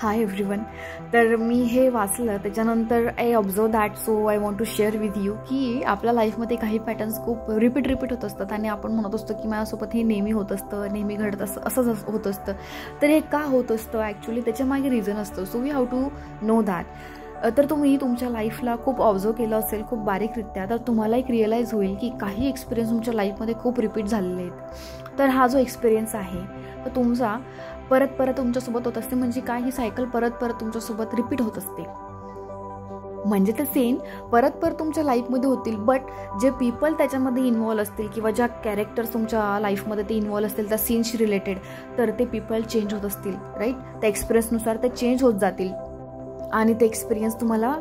Hi everyone. तर मी हे वाचलं त्याच्यानंतर I observe that, so I want to share with you की आपल्या लाईफमध्ये काही पॅटर्न्स खूप रिपीट होत असतात आणि आपण म्हणत असतो की माझ्यासोबत हे नेहमी होत असतं, नेहमी घडत असतं, असंच होत असतं. तर हे का होत असतं ॲक्च्युली त्याच्यामागे रिझन असतं. So we have to know that. तर तुम्ही तुमच्या लाईफला खूप ऑब्झर्व केलं असेल खूप बारीकरित्या, तर तुम्हाला एक रिअलाईज होईल की काही एक्सपिरियन्स तुमच्या लाईफमध्ये खूप रिपीट झालेले आहेत. तर हा जो एक्सपिरियन्स आहे तर तुमचा परत तुमच्यासोबत होत असते. म्हणजे काय, ही सायकल परत तुमच्यासोबत रिपीट होत असते. म्हणजे ते सेम परत तुमच्या लाईफमध्ये होतील, बट जे पीपल त्याच्यामध्ये इन्व्हॉल्व असतील किंवा ज्या कॅरेक्टर्स तुमच्या लाईफमध्ये ते इन्व्हॉल्व असतील त्या सीनशी रिलेटेड, तर ते पीपल चेंज होत असतील, राईट. त्या एक्सपिरियन्सनुसार ते चेंज होत जातील आणि ते एक्सपिरियन्स तुम्हाला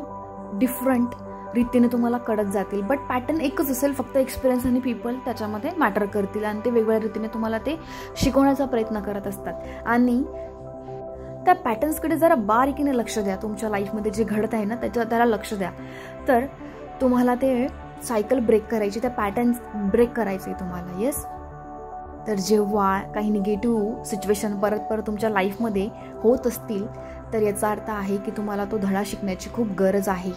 डिफरंट रीतीने तुम्हाला कळत जातील. बट पॅटर्न एकच असेल, फक्त एक्सपिरियन्स आणि पीपल त्याच्यामध्ये मॅटर करतील आणि ते वेगवेगळ्या रीतीने तुम्हाला ते शिकवण्याचा प्रयत्न करत असतात. आणि त्या पॅटर्न्सकडे जरा बारीकीने लक्ष द्या. तुमच्या लाईफमध्ये जे घडत आहे ना त्याला लक्ष द्या. तर तुम्हाला ते सायकल ब्रेक करायची, त्या पॅटर्न्स ब्रेक करायचे तुम्हाला. येस. तर जेव्हा काही निगेटिव्ह सिच्युएशन परत तुमच्या लाईफमध्ये होत असतील, तर याचा अर्थ आहे की तुम्हाला तो धडा शिकण्याची खूप गरज आहे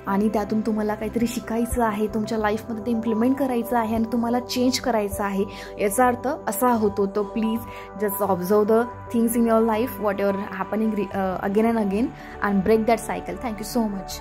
आणि त्यातून तुम्हाला काहीतरी शिकायचं आहे, तुमच्या लाईफमध्ये ते इम्प्लिमेंट करायचं आहे आणि तुम्हाला चेंज करायचं आहे. याचा अर्थ असा होतो. तो please just observe the things in your life, what ever happening again and again, and break that cycle. Thank you so much.